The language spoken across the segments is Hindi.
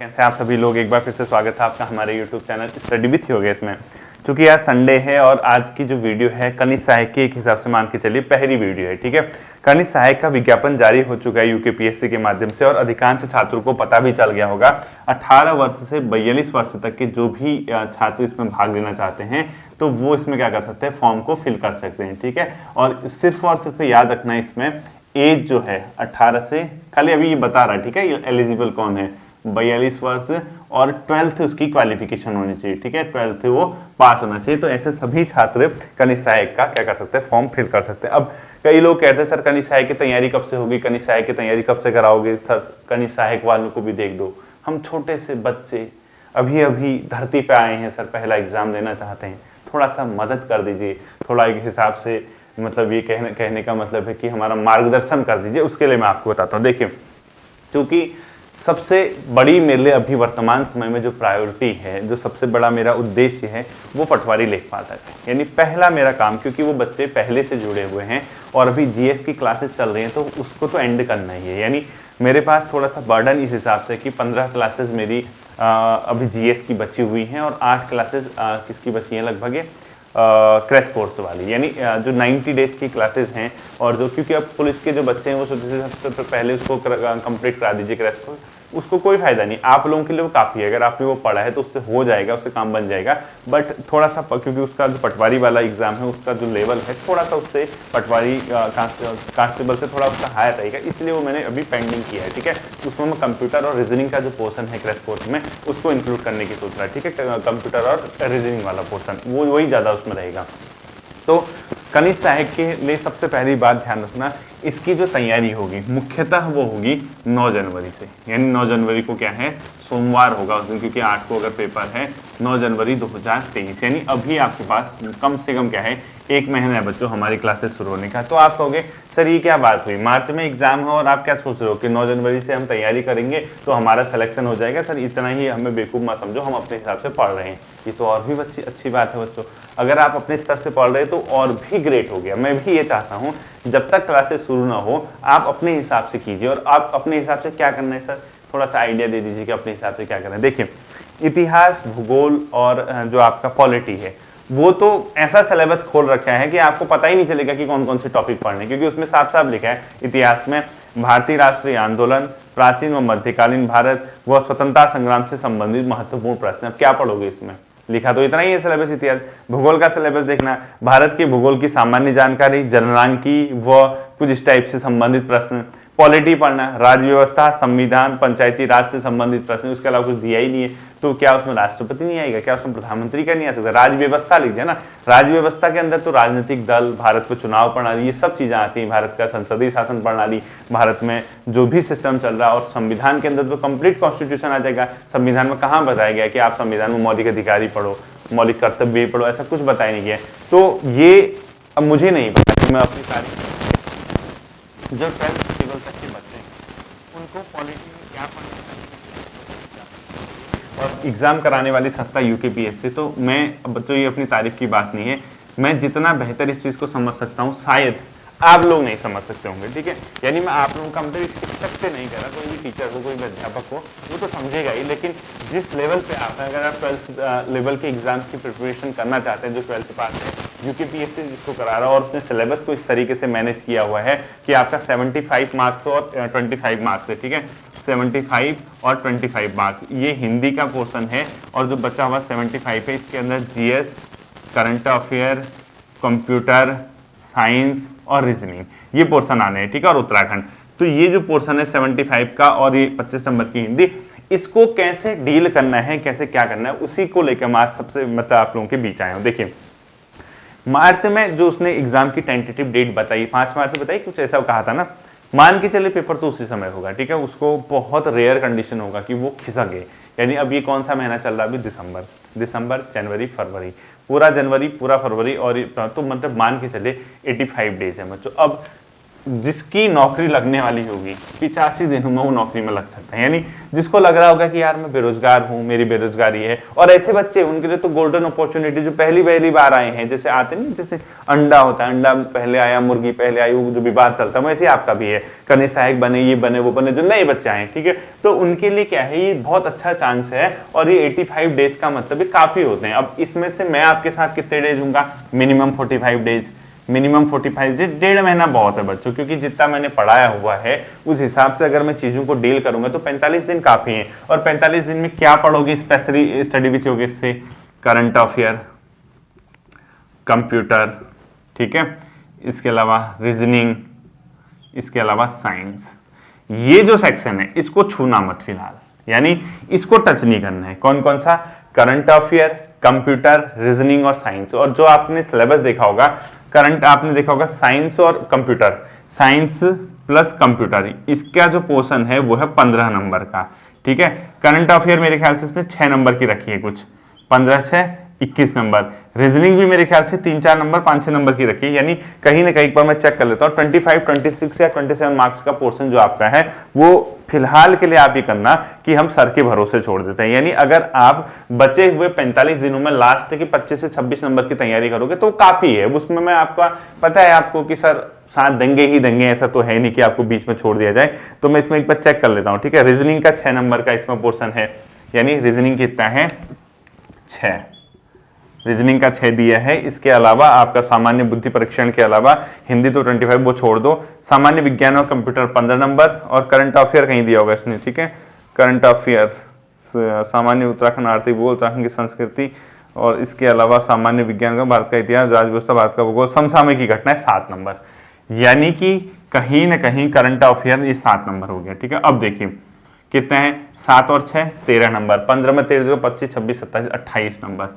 कैसे आप सभी लोग, एक बार फिर से स्वागत है आपका हमारे YouTube channel study with Yogesh में। क्योंकि आज संडे है और आज की जो वीडियो है कनिष्ठ सहायक के एक हिसाब से मान के चलिए पहली वीडियो है, ठीक है। कनिष्ठ सहायक का विज्ञापन जारी हो चुका है यूकेपीएससी के माध्यम से और अधिकांश छात्रों को पता भी चल गया होगा। 18 वर्ष से 42 वर्ष तक के जो भी छात्र इसमें भाग लेना चाहते हैं तो वो इसमें क्या कर सकते हैं, फॉर्म को फिल कर सकते हैं, ठीक है। और सिर्फ याद रखना है इसमें एज जो है 18 से, खाली अभी ये बता रहा है, ठीक है, एलिजिबल कौन है, 42 वर्ष और 12th उसकी क्वालिफिकेशन होनी चाहिए, ठीक है, 12th वो पास होना चाहिए। तो ऐसे सभी छात्र कनिष्ठ सहायक का क्या कर सकते हैं, फॉर्म फिल कर सकते हैं। अब कई लोग कहते हैं सर कनिष्ठ सहायक की तैयारी कब से होगी, कनिष्ठ सहायक की तैयारी कब से कराओगे, सर कनिष्ठ सहायक वालों को भी देख दो, हम छोटे से बच्चे अभी अभी धरती पे आए हैं सर, पहला एग्जाम देना चाहते हैं, थोड़ा सा मदद कर दीजिए, थोड़ा एक हिसाब से मतलब ये कहने का मतलब है कि हमारा मार्गदर्शन कर दीजिए। उसके लिए मैं आपको बताता हूँ। देखिए, क्योंकि सबसे बड़ी मेरे लिए अभी वर्तमान समय में जो प्रायोरिटी है, जो सबसे बड़ा मेरा उद्देश्य है वो पटवारी लेखपाल है, यानी पहला मेरा काम, क्योंकि वो बच्चे पहले से जुड़े हुए हैं और अभी जीएस की क्लासेस चल रही हैं तो उसको तो एंड करना ही है। यानी मेरे पास थोड़ा सा बर्डन इस हिसाब से कि 15 क्लासेस मेरी अभी जीएस की बची हुई हैं और 8 क्लासेस किसकी बची हैं लगभग, क्रैश कोर्स वाली, यानी जो 90 डेज की क्लासेस हैं। और जो क्योंकि अब पुलिस के जो बच्चे हैं वो सबसे पहले उसको कंप्लीट करा दीजिए क्रैश कोर्स, उसको कोई फायदा नहीं, आप लोगों के लिए वो काफ़ी है, अगर आपने वो पढ़ा है तो उससे हो जाएगा, उससे काम बन जाएगा। बट थोड़ा सा क्योंकि उसका जो पटवारी वाला एग्जाम है उसका जो लेवल है थोड़ा सा उससे पटवारी कांस्टेबल से थोड़ा उसका हायर रहेगा, इसलिए वो मैंने अभी पेंडिंग किया है, ठीक है। उसमें मैं कंप्यूटर और रीजनिंग का जो पोर्सन है क्रैश कोर्स में उसको इंक्लूड करने की सोच रहा है, ठीक है। कंप्यूटर और रीजनिंग वाला पोर्सन वो वही ज़्यादा उसमें रहेगा। तो कनिष्ठ सहायक के लिए सबसे पहली बात ध्यान रखना, इसकी जो तैयारी होगी मुख्यतः वो होगी 9 जनवरी से, यानी 9 जनवरी को क्या है, सोमवार होगा उस दिन, क्योंकि 8 को अगर पेपर है, 9 जनवरी 2023, यानी अभी आपके पास कम से कम क्या है, 1 महीना है बच्चों हमारी क्लासेस शुरू होने का। तो आप कहोगे सर ये क्या बात हुई, मार्च में एग्जाम है और आप क्या सोच रहे हो कि 9 जनवरी से हम तैयारी करेंगे तो हमारा सिलेक्शन हो जाएगा। सर इतना ही हमें बेवकूफ़ मत समझो, हम अपने हिसाब से पढ़ रहे हैं, ये तो और भी अच्छी बात है बच्चों। अगर आप अपने स्तर से पढ़ रहे हैं तो और भी ग्रेट हो गया। मैं भी ये चाहता हूँ जब तक क्लासेस शुरू ना हो आप अपने हिसाब से कीजिए। और आप अपने हिसाब से क्या करना है सर, थोड़ा सा आइडिया दे दीजिए कि अपने हिसाब से क्या करना है। देखिए, इतिहास, भूगोल और जो आपका पॉलिटी है वो तो ऐसा सिलेबस खोल रखा है कि आपको पता ही नहीं चलेगा कि कौन कौन से टॉपिक पढ़ने, क्योंकि उसमें साफ साफ लिखा है इतिहास में भारतीय राष्ट्रीय आंदोलन, प्राचीन व मध्यकालीन भारत व स्वतंत्रता संग्राम से संबंधित महत्वपूर्ण प्रश्न। अब क्या पढ़ोगे इसमें, लिखा तो इतना ही है सिलेबस इतिहास। भूगोल का सिलेबस देखना, भारत के भूगोल की सामान्य जानकारी, जननांकी व कुछ इस टाइप से संबंधित प्रश्न। पॉलिटी पढ़ना, राज्य व्यवस्था, संविधान, पंचायती राज से संबंधित प्रश्न, उसके अलावा कुछ दिया ही नहीं है। तो क्या उसमें राष्ट्रपति नहीं आएगा, क्या उसमें प्रधानमंत्री का नहीं आ सकता, राज्य व्यवस्था लिख दिया ना। राज्य व्यवस्था के अंदर तो राजनीतिक दल, भारत में चुनाव प्रणाली, ये सब चीजें आती हैं, भारत का संसदीय शासन प्रणाली, भारत में जो भी सिस्टम चल रहा है। और संविधान के अंदर तो कंप्लीट कॉन्स्टिट्यूशन आ जाएगा। संविधान में कहाँ बताया गया कि आप संविधान में मौलिक अधिकारी पढ़ो, मौलिक कर्तव्य पढ़ो, ऐसा कुछ बताया नहीं गया। तो ये अब मुझे नहीं पता कि मैं अपनी सारी जो 12th लेवल तक के बच्चे हैं उनको पॉलिटी में क्या पढ़ना चाहिए। और एग्जाम कराने वाली संस्था यूकेपीएससी, तो मैं बच्चों ये अपनी तारीफ की बात नहीं है, मैं जितना बेहतर इस चीज़ को समझ सकता हूँ शायद आप लोग नहीं समझ सकते होंगे, ठीक है। यानी मैं आप लोगों का मतलब शिक्षक से नहीं कर रहा, कोई भी टीचर हो, कोई भी अध्यापक हो वो तो समझेगा ही, लेकिन जिस लेवल पे आप हैं, अगर आप 12th लेवल के एग्जाम्स की प्रिपरेशन करना चाहते हैं, जो 12th पास है, यूकेपीएससी जिसको करा रहा है और उसने सिलेबस को इस तरीके से मैनेज किया हुआ है कि आपका 75 मार्क्स और 25 मार्क्स है, ठीक है, 75 और 25 मार्क्स, ये हिंदी का पोर्शन है। और जो बचा हुआ 75 है इसके अंदर GS, current affair, computer science और रीजनिंग, ये पोर्शन आने हैं, ठीक है, और उत्तराखंड। तो ये जो पोर्शन है 75 का और ये 25 नंबर की हिंदी, इसको कैसे डील करना है, कैसे क्या करना है, उसी को लेकर मार्च सबसे मतलब आप लोगों के बीच आए हूँ। देखिए, मार्च में जो उसने एग्जाम की टेंटेटिव डेट बताई, 5 मार्च से बताई, कुछ ऐसा कहा था ना, मान के चले पेपर तो उसी समय होगा, ठीक है। उसको बहुत रेयर कंडीशन होगा कि वो खिसके, यानी अब ये कौन सा महीना चल रहा है अभी, दिसंबर, जनवरी, फरवरी, पूरा जनवरी, पूरा फरवरी, और तो मतलब मान के चले 85 डेज है बच्चों। अब जिसकी नौकरी लगने वाली होगी 85 दिनों में वो नौकरी में लग सकता है। यानी जिसको लग रहा होगा कि यार मैं बेरोजगार हूँ, मेरी बेरोजगारी है, और ऐसे बच्चे उनके लिए तो गोल्डन अपॉर्चुनिटी जो पहली बार आए हैं, जैसे आते नहीं, जैसे अंडा होता है, अंडा पहले आया, मुर्गी पहले आई, वो जो विवाद चलता है वैसे आपका भी है, कन्या सहायक बने, ये बने, वो बने, जो नए बच्चे आए, ठीक है, तो उनके लिए क्या है, ये बहुत अच्छा चांस है। और ये 85 डेज का मतलब काफी होते हैं। अब इसमें से मैं आपके साथ कितने डेज दूंगा, मिनिमम 45 डेज, मिनिमम 45 डेज, 1.5 महीना बहुत है बच्चों, क्योंकि जितना मैंने पढ़ाया हुआ है उस हिसाब से अगर मैं चीजों को डील करूंगा तो 45 दिन काफी है। और 45 दिन में क्या पढ़ोगे, स्पेशली स्टडी विथ योगेश से, करंट अफेयर, कंप्यूटर, ठीक है, इसके अलावा रीजनिंग, इसके अलावा साइंस। ये जो सेक्शन है इसको छूना मत फिलहाल, यानी इसको टच नहीं करना है। कौन कौन सा, करंट अफेयर, कंप्यूटर, रीजनिंग और साइंस। और जो आपने सिलेबस देखा होगा, करंट आपने देखा होगा साइंस और कंप्यूटर, साइंस प्लस कंप्यूटर, इसका जो पोर्शन है वो है 15 नंबर का, ठीक है। करंट अफेयर मेरे ख्याल से इसने 6 नंबर की रखी है, कुछ 15 6 21 नंबर। रीजनिंग भी मेरे ख्याल से 3-4 नंबर 5-6 नंबर की रखी है, यानी कहीं ना कहीं एक बार मैं चेक कर लेता हूँ, 25 26 या 27 मार्क्स का पोर्शन जो आपका है वो फिलहाल के लिए आप ये करना कि हम सर के भरोसे छोड़ देते हैं। यानी अगर आप बचे हुए 45 दिनों में लास्ट के 25 से 26 नंबर की तैयारी करोगे तो काफी है। उसमें मैं आपका पता है आपको कि सर साथ देंगे ही देंगे, ऐसा तो है नहीं कि आपको बीच में छोड़ दिया जाए। तो मैं इसमें एक बार चेक कर लेता हूँ, ठीक है। रीजनिंग का 6 नंबर का इसमें पोर्शन है, यानी रीजनिंग कितना है, 6, रीजनिंग का 6 दिया है। इसके अलावा आपका सामान्य बुद्धि परीक्षण के अलावा हिंदी तो 25, वो छोड़ दो। सामान्य विज्ञान और कंप्यूटर 15 नंबर, और करंट अफेयर कहीं दिया होगा इसने, ठीक है। करंट अफेयर, सामान्य उत्तराखंड आर्थिक भूगोल, उत्तराखंड की संस्कृति, और इसके अलावा सामान्य विज्ञान का, भारत का इतिहास, राज्य व्यवस्था, भारत का भूगोल, समसामयिक की घटनाएं 7 नंबर। यानी कि कहीं ना कहीं करंट अफेयर ये 7 नंबर हो गया, ठीक है। अब देखिए कितने हैं, 7 और 6 13 नंबर, 15 में 13 25 26 27 28 नंबर।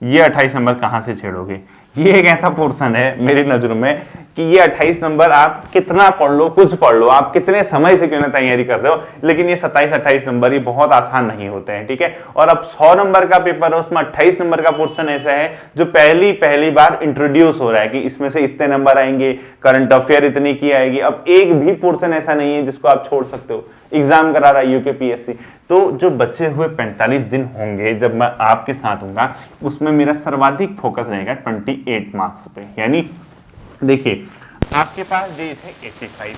ये 28 नंबर कहां से छेड़ोगे, ये एक ऐसा पोर्शन है मेरी नजरों में कि ये 28 नंबर आप कितना पढ़ लो, कुछ पढ़ लो, आप कितने समय से क्यों ना तैयारी कर रहे हो, लेकिन ये 27-28 नंबर ये बहुत आसान नहीं होते हैं, ठीक है। और अब 100 नंबर का पेपर है, उसमें 28 नंबर का पोर्शन ऐसा है जो पहली बार इंट्रोड्यूस हो रहा है कि इसमें से इतने नंबर आएंगे, करंट अफेयर इतनी की आएगी। अब एक भी पोर्शन ऐसा नहीं है जिसको आप छोड़ सकते हो, एग्जाम करा रहा है यूकेपीएससी। तो जो बचे हुए 45 दिन होंगे जब मैं आपके साथ हूंगा, उसमें मेरा सर्वाधिक फोकस रहेगा 28 मार्क्स पे। यानी देखिए आपके पास डेज है 85,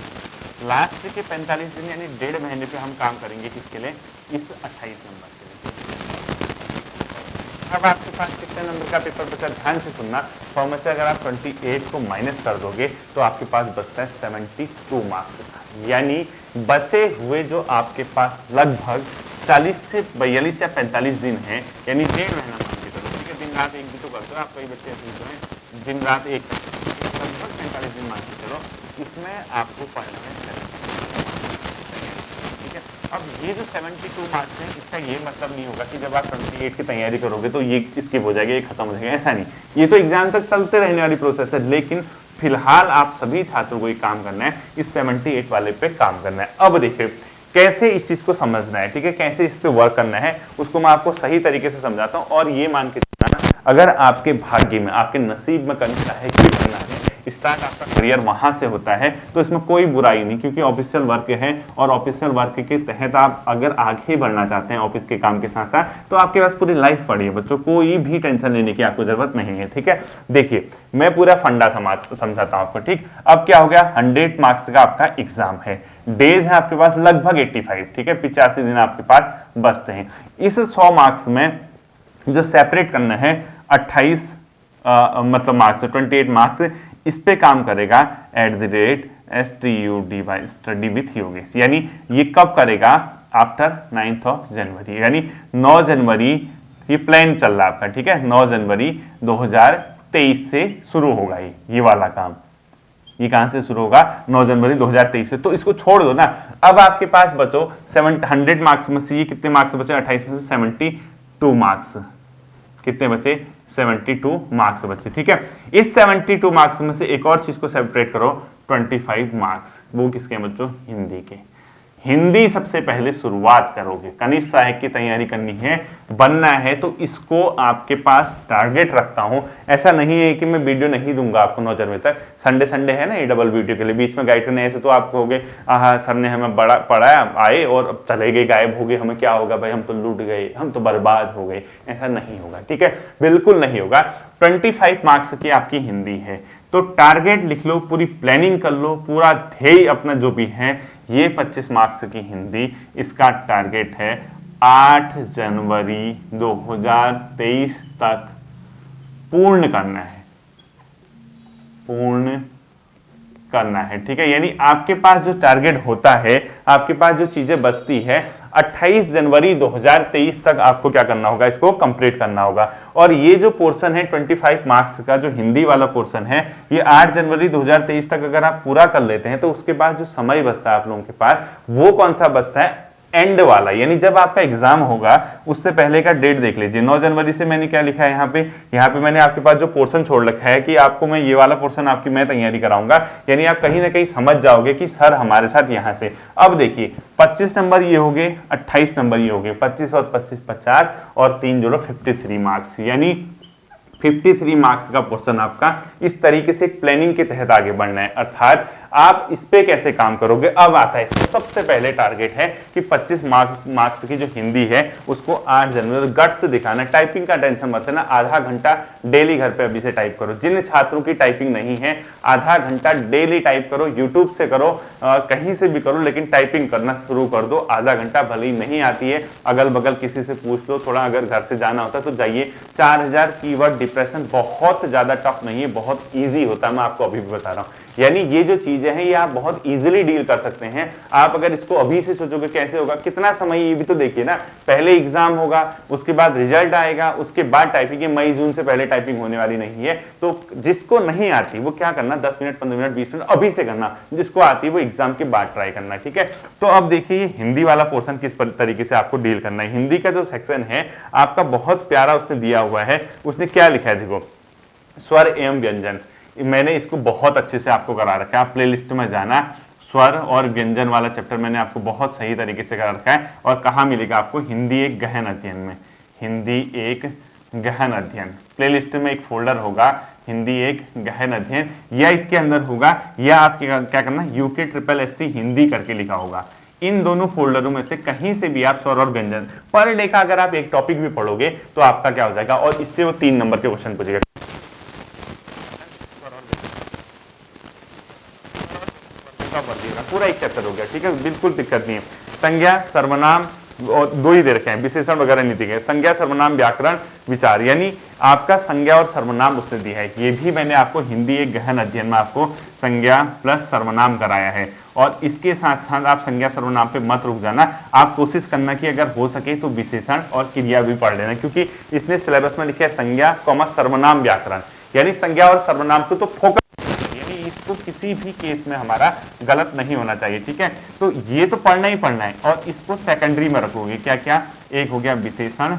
लास्ट के 45 दिन यानी 1.5 महीने पे हम काम करेंगे किसके लिए, इस 28 नंबर के लिए। अब आपके पास कितने नंबर का पेपर बचा, ध्यान से सुनना। फॉर्मेट से अगर आप 28 को माइनस कर दोगे तो आपके पास बचता है 72 मार्क्स का। यानी बचे हुए जो आपके पास लगभग 40 से 42 या 45 दिन है, यानी 1.5 महीना मान के चलो, ठीक है। दिन रात एक भी तो करते हो आप, कई बच्चे ऐसे जो हैं दिन रात एक, लगभग 45 दिन मान के चलो, इसमें आपको पढ़ना है, ठीक है। अब ये जो 72 मार्क्स हैं, इसका ये मतलब नहीं होगा कि जब आप 28 की तैयारी करोगे तो ये स्किप हो जाएगा, ये खत्म हो जाएगा, ऐसा नहीं। ये तो एग्जाम तक चलते रहने वाली प्रोसेस है, लेकिन फिलहाल आप सभी छात्रों को ये काम करना है, इस 78 वाले पे काम करना है। अब देखिए कैसे इस चीज को समझना है, ठीक है, कैसे इस पे वर्क करना है, उसको मैं आपको सही तरीके से समझाता हूँ। और ये मान के चलना, अगर आपके भाग्य में, आपके नसीब में कनिष्ठ है कि बनना है, स्टार्ट आपका करियर वहां से होता है, तो इसमें कोई बुराई नहीं, क्योंकि ऑफिशियल वर्क है और ऑफिशियल वर्क के तहत आप अगर आगे बढ़ना चाहते हैं ऑफिस के काम के साथ साथ, तो आपके पास पूरी लाइफ पड़ी है बच्चों, कोई भी टेंशन लेने की आपको जरूरत नहीं है, ठीक है। देखिए मैं पूरा फंडा समझाता हूं आपको, ठीक। अब क्या हो गया, 100 मार्क्स का आपका एग्जाम है, डेज है आपके पास लगभग 85, ठीक है, 85 दिन आपके पास बचते हैं। इस 100 मार्क्स में जो सेपरेट करना है 28 मतलब मार्क्स, 28 मार्क्स, इस पे काम करेगा @STUDY स्टडी विथ योगेश। यानी ये कब करेगा, आफ्टर 9 जनवरी, यानी 9 जनवरी ये प्लान चल रहा है आपका, ठीक है। 9 जनवरी 2023 से शुरू होगा ये वाला काम। ये कहां से शुरू होगा, 9 जनवरी 2023 से। तो इसको छोड़ दो ना। अब आपके पास बचो 100 मार्क्स में से ये कितने मार्क्स बचे, 28 में से 72 मार्क्स, कितने बचे, 72 मार्क्स बचे, ठीक है। इस 72 मार्क्स में से एक और चीज को सेपरेट करो, 25 मार्क्स, वो किसके बच्चों, हिंदी के। हिंदी सबसे पहले शुरुआत करोगे, कनिष्ठ सहायक की तैयारी करनी है, बनना है, तो इसको आपके पास टारगेट रखता हूं। ऐसा नहीं है कि मैं वीडियो नहीं दूंगा आपको 9 जनवरी तक, संडे है ना ये डबल वीडियो के लिए, बीच में गाइड करने ऐसे तो आप कहोगे हाँ सर ने हमें बड़ा पढ़ाया आए और अब चले गए, गायब हो गए, हमें क्या होगा भाई, हम तो लूट गए, हम तो बर्बाद हो गए। ऐसा नहीं होगा, ठीक है, बिल्कुल नहीं होगा। 25 मार्क्स की आपकी हिंदी है, तो टारगेट लिख लो, पूरी प्लानिंग कर लो, पूरा ध्येय अपना जो भी है, ये 25 मार्क्स की हिंदी, इसका टारगेट है 8 जनवरी 2023 तक पूर्ण करना है, पूर्ण करना है, ठीक है। यानी आपके पास जो टारगेट होता है, आपके पास जो चीजें बचती है, 28 जनवरी 2023 तक आपको क्या करना होगा, इसको कंप्लीट करना होगा। और ये जो पोर्शन है 25 मार्क्स का, जो हिंदी वाला पोर्शन है, ये 8 जनवरी 2023 तक अगर आप पूरा कर लेते हैं, तो उसके बाद जो समय बचता है आप लोगों के पास, वो कौन सा बचता है, एंड वाला, यानी जब आपका एग्जाम होगा उससे पहले का डेट देख लीजिए। 9 जनवरी से मैंने क्या लिखा है यहाँ पे मैंने आपके पास जो पोर्शन छोड़ रखा है कि आपको मैं ये वाला पोर्शन आपकी मैं तैयारी कराऊंगा, यानी आप कहीं ना कहीं समझ जाओगे कि सर हमारे साथ यहाँ से। अब देखिए 25 नंबर ये हो गए, 28 नंबर ये हो गए, 25 और 25 50 और 3 जोड़ो 53 मार्क्स, यानी 53 मार्क्स का पोर्शन आपका इस तरीके से प्लानिंग के तहत आगे बढ़ना है। अर्थात आप इस पे कैसे काम करोगे, अब आता है इसमें सबसे पहले टारगेट है कि 25 मार्क्स की जो हिंदी है उसको 8 जनवरी गट्स दिखाना। टाइपिंग का टेंशन मत लेना, आधा घंटा डेली घर पे अभी से टाइप करो। जिन छात्रों की टाइपिंग नहीं है, आधा घंटा डेली टाइप करो, यूट्यूब से करो, कहीं से भी करो, लेकिन टाइपिंग करना शुरू कर दो। आधा घंटा भले ही नहीं आती है, अगल बगल किसी से पूछ लो, थोड़ा अगर घर से जाना होता है तो जाइए। 4000 कीवर्ड डिप्रेशन बहुत ज्यादा टफ नहीं है, बहुत ईजी होता है, मैं आपको अभी भी बता रहा हूँ। यानी ये जो चीजें हैं ये आप बहुत इजीली डील कर सकते हैं। आप अगर इसको अभी से सोचोगे कैसे होगा, कितना समय, ये भी तो देखिए ना, पहले एग्जाम होगा, उसके बाद रिजल्ट आएगा, उसके बाद टाइपिंग, मई जून से पहले टाइपिंग होने वाली नहीं है। तो जिसको नहीं आती वो क्या करना, 10 मिनट 15 मिनट 20 मिनट अभी से करना, जिसको आती है वो एग्जाम के बाद ट्राई करना, ठीक है। तो अब देखिए ये हिंदी वाला पोर्शन किस तरीके से आपको डील करना है। हिंदी का जो सेक्शन है आपका बहुत प्यारा उसने दिया हुआ है, उसने क्या लिखा है देखो, स्वर एवं व्यंजन, मैंने इसको बहुत अच्छे से आपको करा रखा है। आप प्लेलिस्ट में जाना, स्वर और व्यंजन वाला चैप्टर मैंने आपको बहुत सही तरीके से करा रखा है। और कहाँ मिलेगा आपको, हिंदी एक गहन अध्ययन में, हिंदी एक गहन अध्ययन प्लेलिस्ट में एक फोल्डर होगा, हिंदी एक गहन अध्ययन, या इसके अंदर होगा, या आप क्या करना, यूके SSSC हिंदी करके लिखा होगा। इन दोनों फोल्डरों में से कहीं से भी आप स्वर और व्यंजन पर डे का अगर आप एक टॉपिक भी पढ़ोगे तो आपका क्या हो जाएगा, और इससे वो 3 नंबर के क्वेश्चन पूछेगा। पूरा एक चैप्टर हो गया, ठीक है, बिल्कुल दिक्कत नहीं है। संज्ञा सर्वनाम और 2 ही दे रखे हैं, विशेषण वगैरह नहीं दिए। संज्ञा सर्वनाम व्याकरण विचार, यानी आपका संज्ञा और सर्वनाम उसने दिया है। ये भी मैंने आपको हिंदी एक गहन अध्ययन में आपको संज्ञा प्लस सर्वनाम कराया है। और इसके साथ साथ आप संज्ञा सर्वनाम पे मत रुक जाना, आप कोशिश करना कि अगर हो सके तो विशेषण और क्रिया भी पढ़ लेना, क्योंकि इसने सिलेबस में लिखा है संज्ञा सर्वनाम व्याकरण, यानी संज्ञा और सर्वनाम को तो फोकस, इसको किसी भी केस में हमारा गलत नहीं होना चाहिए, ठीक है। तो ये तो पढ़ना ही पढ़ना है, और इसको सेकेंडरी में रखोगे, क्या क्या, एक हो गया विशेषण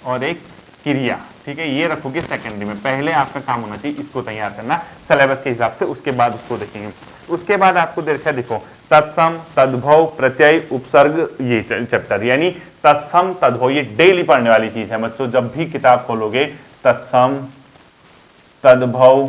और एक क्रिया, ठीक है, ये रखोगे सेकेंडरी में। पहले आपका काम होना चाहिए इसको तैयार करना सिलेबस के हिसाब से, उसके बाद उसको देखेंगे। उसके बाद आपको देखो तत्सम, तद्भव, प्रत्यय, उपसर्ग, ये चैप्टर, यानी तत्सम तद्भव ये डेली पढ़ने वाली चीज है बच्चों। जब भी किताब खोलोगे तत्सम तद्भव,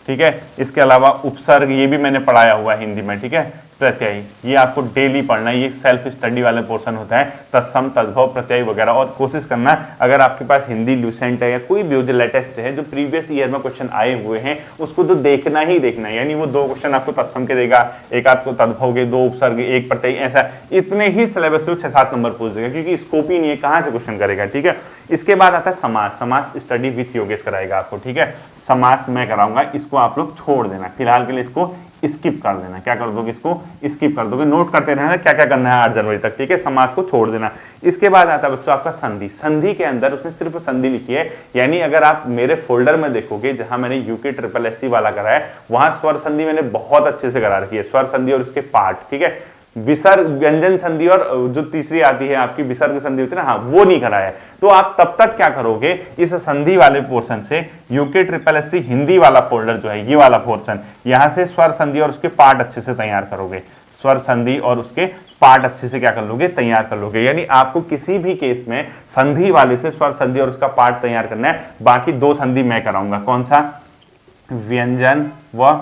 ठीक है, इसके अलावा उपसर्ग ये भी मैंने पढ़ाया हुआ है हिंदी में, ठीक है, प्रत्यय ये आपको डेली पढ़ना है, ये सेल्फ स्टडी वाला पोर्शन होता है, तत्सम तद्भव प्रत्यय वगैरह। और कोशिश करना अगर आपके पास हिंदी लूसेंट है या कोई भी जो लेटेस्ट है, जो प्रीवियस ईयर में क्वेश्चन आए हुए हैं उसको तो देखना ही देखना है। यानी वो 2 क्वेश्चन आपको तत्सम के देगा, एक आपको तद्भव के, 2 उपसर्ग, 1 प्रत्यय, ऐसा इतने ही सिलेबस से 6-7 नंबर पूछ देगा, क्योंकि स्कोप ही नहीं है, कहाँ से क्वेश्चन करेगा, ठीक है। इसके बाद आता है समास, समास स्टडी विथ योगेश कराएगा आपको, ठीक है, समास मैं कराऊंगा, इसको आप लोग छोड़ देना फिलहाल के लिए, इसको स्किप कर देना। क्या कर दोगे, इसको स्किप कर दोगे, नोट करते रहना क्या क्या करना है 8 जनवरी तक, ठीक है। समास को छोड़ देना। इसके बाद आता है बच्चों आपका संधि। संधि के अंदर उसने सिर्फ संधि लिखी है, यानी अगर आप मेरे फोल्डर में देखोगे जहां मैंने यूके SSSC वाला करा है, वहां स्वर संधि मैंने बहुत अच्छे से करा रखी है, स्वर संधि और इसके पार्ट, ठीक है। विसर्ग, व्यंजन संधि और जो तीसरी आती है आपकी विसर्ग संधि होती है ना, हाँ, वो नहीं कराया है। तो आप तब तक क्या करोगे, इस संधि वाले पोर्शन से यूके SSSC हिंदी वाला फोल्डर जो है, ये वाला पोर्शन, यहां से स्वर संधि और उसके पार्ट अच्छे से तैयार करोगे। स्वर संधि और उसके पार्ट अच्छे से क्या कर लोगे, तैयार कर लोगे। यानी आपको किसी भी केस में संधि वाले से स्वर संधि और उसका पार्ट तैयार करना है। बाकी 2 संधि मैं कराऊंगा, कौन सा, व्यंजन व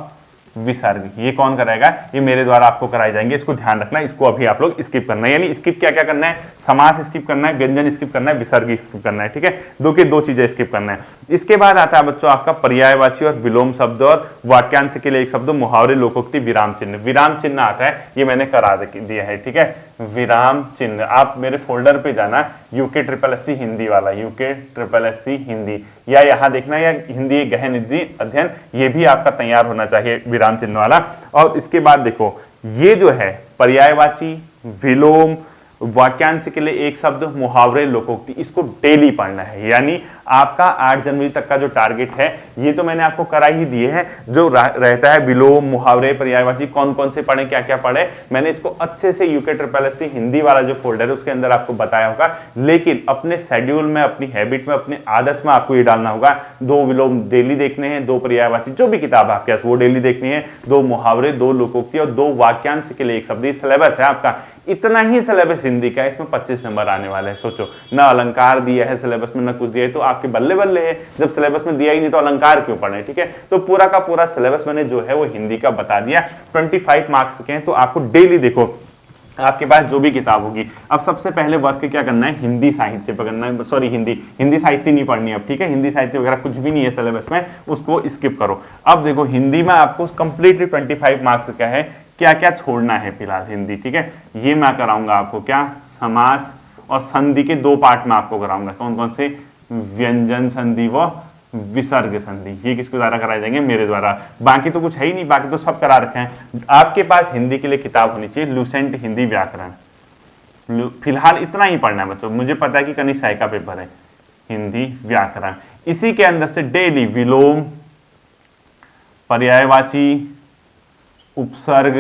विसर्ग। ये कौन कराएगा, ये मेरे द्वारा आपको कराए जाएंगे, इसको ध्यान रखना। इसको अभी आप लोग स्किप करना है, यानी स्किप क्या क्या करना है, समास स्किप करना है, व्यंजन स्किप करना है, विसर्ग स्किप करना है, ठीक है। 2 की 2 चीजें स्किप करना है। इसके बाद आता है बच्चों आपका पर्यायवाची और विलोम शब्द और वाक्यांश के लिए एक शब्द, मुहावरे, लोकोक्ति, विराम चिन्ह। विराम चिन्ह आता है, ये मैंने करा दिया है, ठीक है। विराम चिन्ह आप मेरे फोल्डर पे जाना, UK SSS हिंदी वाला, UK SSS हिंदी, या यहाँ देखना, या हिंदी गहन हिंदी अध्ययन, ये भी आपका तैयार होना चाहिए विराम चिन्ह वाला। और इसके बाद देखो, ये जो है पर्यायवाची, विलोम, वाक्यांश के लिए एक शब्द, मुहावरे, लोकोक्ति, इसको डेली पढ़ना है। यानी आपका 8 जनवरी तक का जो टारगेट है, ये तो मैंने आपको करा ही दिए हैं, जो रहता है विलोम, मुहावरे, पर्यायवाची कौन कौन से पढ़े, क्या क्या पढ़े, मैंने इसको अच्छे से UK SSS हिंदी वाला जो फोल्डर है उसके अंदर आपको बताया होगा। लेकिन अपने शेड्यूल में, अपनी हैबिट में, अपनी आदत में आपको ये डालना होगा, 2 विलोम डेली देखने हैं, 2 पर्यायवाची जो भी किताब आपके पास वो डेली देखनी है, 2 मुहावरे, 2 लोकोक्ति और 2 वाक्यांश के लिए एक शब्द। सिलेबस है आपका, इतना ही सिलेबस हिंदी का है, इसमें 25 नंबर आने वाले हैं। सोचो, ना अलंकार दिया है सिलेबस में, ना कुछ दिया है, तो आपके बल्ले बल्ले है। जब सिलेबस में दिया ही नहीं तो अलंकार क्यों पढ़े, ठीक है। तो पूरा का पूरा सिलेबस मैंने जो है वो हिंदी का बता दिया। 25 मार्क्स के हैं, तो आपको डेली देखो आपके पास जो भी किताब होगी। अब सबसे पहले वर्क क्या करना है, हिंदी साहित्य पढ़ना है, सॉरी हिंदी साहित्य नहीं पढ़नी है अब, ठीक है। हिंदी साहित्य वगैरह कुछ भी नहीं है सिलेबस में, उसको स्किप करो। अब देखो हिंदी में आपको कंप्लीटली 25 मार्क्स का है, क्या क्या छोड़ना है फिलहाल हिंदी, ठीक है। ये मैं कराऊंगा आपको, क्या, समास और संधि के 2 पार्ट में आपको कराऊंगा, कौन कौन से, व्यंजन संधि व विसर्ग संधि। ये किसके द्वारा कराए जाएंगे, मेरे द्वारा। बाकी तो कुछ है ही नहीं, बाकी तो सब करा रखे हैं। आपके पास हिंदी के लिए किताब होनी चाहिए, लुसेंट हिंदी व्याकरण। फिलहाल इतना ही पढ़ना है बच्चों, मुझे पता है कि कनिष्ठ सहायक का पेपर है, हिंदी व्याकरण। इसी के अंदर से डेली विलोम, पर्यायवाची, उपसर्ग,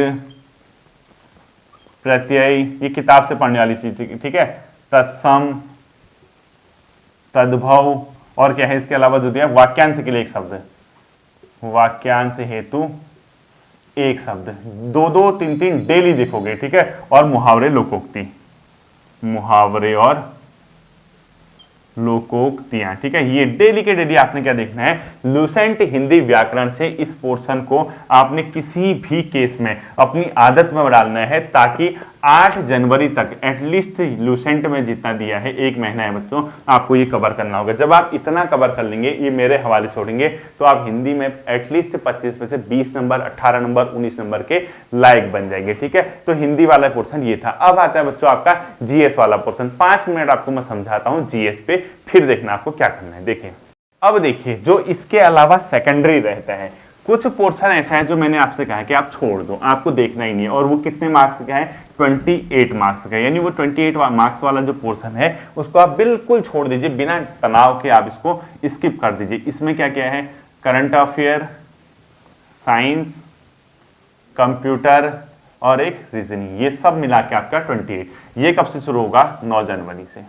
प्रत्यय, ये किताब से पढ़ने वाली चीज, ठीक है। तत्सम, तद्भव, और क्या है इसके अलावा जो दिया, वाक्यांश के लिए एक शब्द, वाक्यांश हेतु एक शब्द, 2-2, 3-3 डेली देखोगे, ठीक है। और मुहावरे, लोकोक्ति, मुहावरे और लोकोक्तियां, ठीक है। ये डेली के डेली आपने क्या देखना है, लुसेंट हिंदी व्याकरण से इस पोर्शन को आपने किसी भी केस में अपनी आदत में डालना है, ताकि 8 जनवरी तक एटलीस्ट लुसेंट में जितना दिया है, 1 महीना है बच्चों, आपको ये कवर करना होगा। जब आप इतना कवर कर लेंगे, ये मेरे हवाले छोड़ेंगे, तो आप हिंदी में एटलीस्ट 25 में से 20 नंबर, 18 नंबर, 19 नंबर के लायक बन जाएंगे, ठीक है। तो हिंदी वाला पोर्शन ये था। अब आता है बच्चों आपका जीएस वाला पोर्शन। 5 मिनट आपको मैं समझाता हूँ जीएस पे, फिर देखना आपको क्या करना है। देखिए, अब देखिए, जो इसके अलावा सेकेंडरी रहता है, कुछ पोर्शन ऐसा है जो मैंने आपसे कहा है कि आप छोड़ दो, आपको देखना ही नहीं है। और वो कितने मार्क्स का है, 28 मार्क्स का। यानी वो 28 मार्क्स वाला जो पोर्शन है उसको आप बिल्कुल छोड़ दीजिए, बिना तनाव के आप इसको स्किप कर दीजिए। इसमें क्या क्या है, करंट अफेयर, साइंस, कंप्यूटर और एक रीजनिंग, ये सब मिला के आपका 28। ये कब से शुरू होगा, 9 जनवरी से,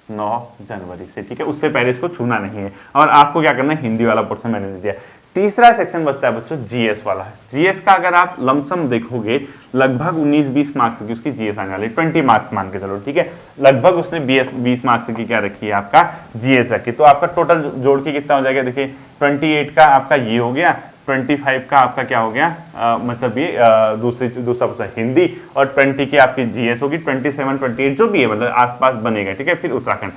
9 जनवरी से, ठीक है। उससे पहले इसको छूना नहीं है। और आपको क्या करना है, हिंदी वाला पोर्शन मैंने दे दिया। तीसरा सेक्शन बचता है बच्चों जीएस वाला। जीएस का अगर आप लमसम देखोगे, लगभग 19-20 मार्क्स की उसकी जीएस आने वाली, 20 मार्क्स मान के चलो, ठीक है। लगभग उसने 20 मार्क्स की क्या रखी है, आपका जीएस रखी। तो आपका टोटल जोड़ के कितना हो जाएगा, देखिए 28 का आपका ये हो गया, 25 का आपका क्या हो गया, मतलब ये दूसरा पोर्शन हिंदी, और 20 की आपकी जीएस होगी, 27, 28 जो भी है, मतलब आसपास बनेगा, ठीक है। फिर उत्तराखंड।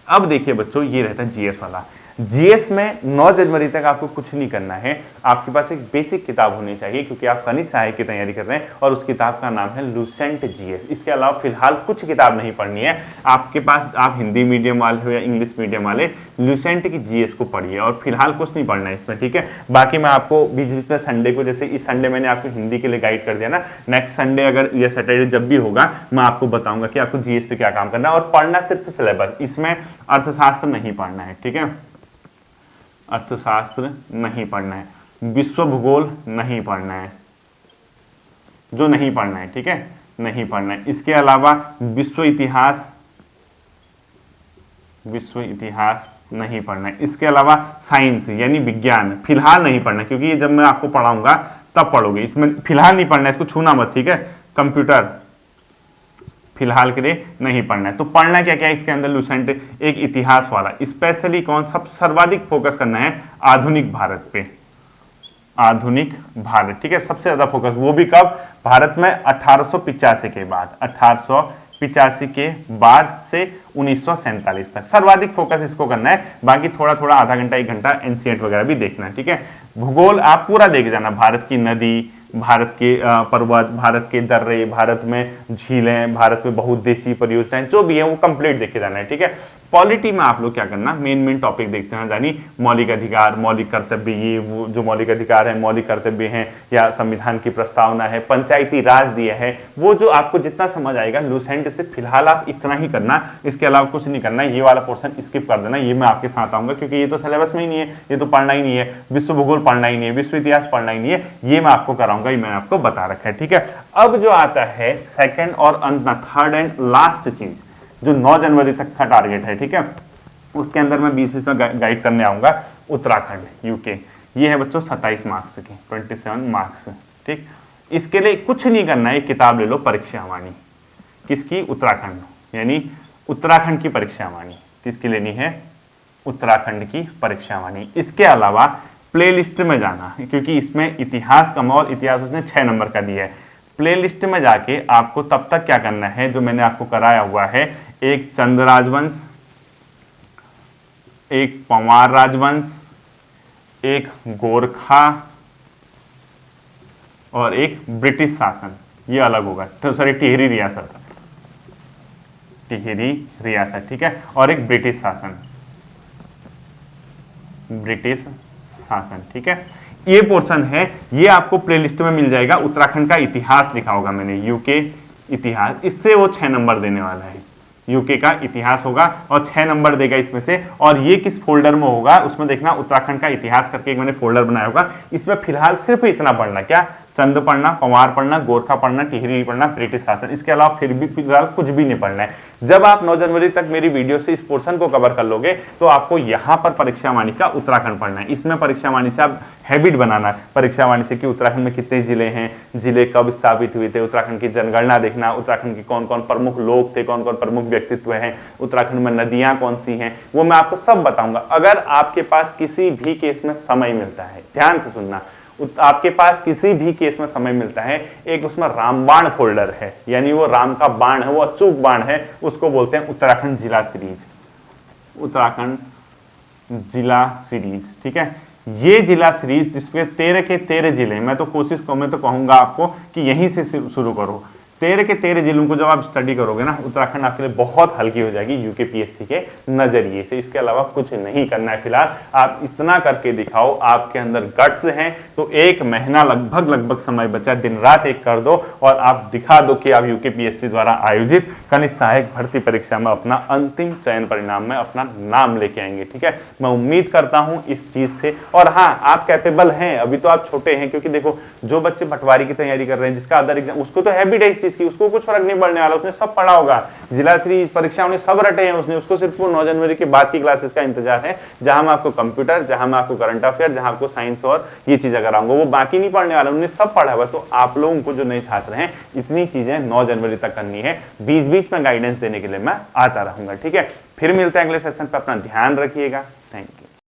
अब देखिए बच्चों, ये रहता है जीएस वाला। जीएस में 9 जनवरी तक आपको कुछ नहीं करना है, आपके पास एक बेसिक किताब होनी चाहिए, क्योंकि आप कनिष्ठ सहायक की तैयारी कर रहे हैं, और उस किताब का नाम है लुसेंट जीएस। इसके अलावा फिलहाल कुछ किताब नहीं पढ़नी है आपके पास। आप हिंदी मीडियम वाले हो या इंग्लिश मीडियम वाले, लुसेंट की जीएस को पढ़िए, और फिलहाल कुछ नहीं पढ़ना है इसमें, ठीक है। बाकी मैं आपको बीच बीच में संडे को, जैसे इस संडे मैंने आपको हिंदी के लिए गाइड कर दिया ना, नेक्स्ट संडे अगर या सैटरडे जब भी होगा, मैं आपको बताऊंगा कि आपको जीएस पे क्या काम करना है। और पढ़ना सिर्फ सिलेबस, इसमें अर्थशास्त्र नहीं पढ़ना है, ठीक है। अर्थशास्त्र नहीं पढ़ना है, विश्व भूगोल नहीं पढ़ना है, जो नहीं पढ़ना है, ठीक है, नहीं पढ़ना है। इसके अलावा विश्व इतिहास नहीं पढ़ना है। इसके अलावा साइंस यानी विज्ञान फिलहाल नहीं पढ़ना, क्योंकि ये जब मैं आपको पढ़ाऊंगा तब पढ़ोगे, इसमें फिलहाल नहीं पढ़ना है, इसको छूना मत, ठीक है। कंप्यूटर फिलहाल के लिए नहीं पढ़ना है। तो पढ़ना क्या क्या है इसके अंदर, लुसेंट एक इतिहास वाला, स्पेशली कौन सब सर्वाधिक फोकस करना है, आधुनिक भारत पे, आधुनिक भारत, ठीक है, सबसे ज्यादा फोकस, वो भी कब, भारत में 1885 के बाद, 1885 के बाद से 1947 तक सर्वाधिक फोकस इसको करना है। बाकी थोड़ा थोड़ा आधा घंटा 1 घंटा एनसीईआरटी वगैरह भी देखना है, ठीक है। भूगोल आप पूरा देख जाना, भारत की नदी, भारत के पर्वत, भारत के दर्रे, भारत में झीलें, भारत में बहुउद्देशीय परियोजनाएं, जो भी है वो कंप्लीट देखे जाना है, ठीक है। पॉलिटी में आप लोग क्या करना, मेन टॉपिक देखते हैं, यानी मौलिक अधिकार, मौलिक कर्तव्य, ये वो जो मौलिक अधिकार है, मौलिक कर्तव्य हैं, या संविधान की प्रस्तावना है, पंचायती राज दिया है, वो जो आपको जितना समझ आएगा लुसेंट से फिलहाल आप इतना ही करना, इसके अलावा कुछ नहीं करना। ये वाला पोर्शन स्किप कर देना, ये मैं आपके साथ आऊंगा क्योंकि ये तो सिलेबस में ही नहीं है, ये तो पढ़ना ही नहीं है, विश्व भूगोल पढ़ना ही नहीं है, विश्व इतिहास पढ़ना ही नहीं है, ये मैं आपको कराऊंगा, ये मैंने आपको बता रखा है, ठीक है। अब जो आता है सेकेंड और अंत, थर्ड एंड लास्ट चीज, जो 9 जनवरी तक का टारगेट है, ठीक है, उसके अंदर मैं 20 में गाइड करने आऊंगा, उत्तराखंड यूके। ये है बच्चों 27 मार्क्स की, 27 मार्क्स, ठीक। इसके लिए कुछ नहीं करना है, एक किताब ले लो, परीक्षावाणी, किसकी, उत्तराखंड, यानी उत्तराखंड की परीक्षावाणी, किसकी लेनी है, उत्तराखंड की परीक्षावाणी। इसके अलावा प्लेलिस्ट में जाना, क्योंकि इसमें इतिहास कम और इतिहास उसने 6 नंबर का दिया है। प्लेलिस्ट में जाके आपको तब तक क्या करना है, जो मैंने आपको कराया हुआ है, एक चंद राजवंश, एक पंवार राजवंश, एक गोरखा और एक ब्रिटिश शासन, ये अलग होगा, तो सॉरी टिहरी रियासत, टिहरी रियासत, ठीक है, और एक ब्रिटिश शासन, ब्रिटिश शासन, ठीक है। ये पोर्शन है, ये आपको प्लेलिस्ट में मिल जाएगा। उत्तराखंड का इतिहास लिखा होगा मैंने, यूके इतिहास, इससे वो 6 नंबर देने वाला है, यूके का इतिहास होगा और 6 नंबर देगा इसमें से। और ये किस फोल्डर में होगा, उसमें देखना, उत्तराखंड का इतिहास करके एक मैंने फोल्डर बनाया होगा, इसमें फिलहाल सिर्फ इतना पढ़ना, क्या, चंद पढ़ना, पंवार पढ़ना, गोरखा पढ़ना, टिहरी पढ़ना, ब्रिटिश शासन, इसके अलावा फिर भी फिलहाल कुछ भी नहीं पढ़ना है। जब आप 9 जनवरी तक मेरी वीडियो से इस पोर्शन को कवर कर लोगे तो आपको यहाँ पर परीक्षावाणी का उत्तराखंड पढ़ना है। इसमें परीक्षावाणी से आप हैबिट बनाना, परीक्षावाणी से कि उत्तराखंड में कितने जिले हैं, जिले कब स्थापित हुए थे, उत्तराखंड की जनगणना देखना, उत्तराखंड के कौन कौन प्रमुख लोग थे, कौन कौन प्रमुख व्यक्तित्व हैं, उत्तराखंड में नदियां कौन सी हैं, वो मैं आपको सब बताऊंगा। अगर आपके पास किसी भी केस में समय मिलता है, ध्यान से सुनना, आपके पास किसी भी केस में समय मिलता है, एक उसमें रामबाण फोल्डर है, यानी वो राम का बाण है, वो अचूक बाण है, उसको बोलते हैं उत्तराखंड जिला सीरीज, उत्तराखंड जिला सीरीज, ठीक है। ये जिला सीरीज जिसमें 13 के 13 जिले, मैं तो कहूंगा आपको कि यहीं से शुरू करो। 13 के 13 जिलों को जब आप स्टडी करोगे ना, उत्तराखंड आपके लिए बहुत हल्की हो जाएगी यूकेपीएससी के नजरिए से। इसके अलावा कुछ नहीं करना है फिलहाल, आप इतना करके दिखाओ, आपके अंदर गट्स हैं तो 1 महीना लगभग समय बचा, दिन रात एक कर दो और आप दिखा दो कि आप यूकेपीएससी द्वारा आयोजित कनिष्ठ सहायक भर्ती परीक्षा में अपना अंतिम चयन परिणाम में अपना नाम लेके आएंगे, ठीक है। मैं उम्मीद करता हूं इस चीज से। और हाँ, आप कैपेबल हैं, अभी तो आप छोटे हैं, क्योंकि देखो जो बच्चे पटवारी की तैयारी कर रहे हैं, जिसका अदर एग्जाम, उसको तो हैबिट है की, उसको कुछ फर्क नहीं पड़ने वाला, उसने सब पढ़ा होगा, जिला सीरीज परीक्षा उन्हें सब रटे हैं उसने, उसको सिर्फ वो 9 जनवरी के बाद की क्लासेस का इंतजार है, जहां मैं आपको कंप्यूटर, जहां मैं आपको करंट अफेयर, जहां आपको साइंस और ये चीजें कराऊंगा, वो बाकी नहीं पढ़ने वाला, उन्हें सब पढ़ा हुआ। तो आप लोगों को जो नए छात्र हैं, इतनी चीजें 9 जनवरी तक करनी है, बीच में गाइडेंस देने के लिए मैं आता रहूंगा, ठीक है। फिर मिलते हैं अगले सेशन पे, अपना ध्यान रखिएगा, थैंक यू।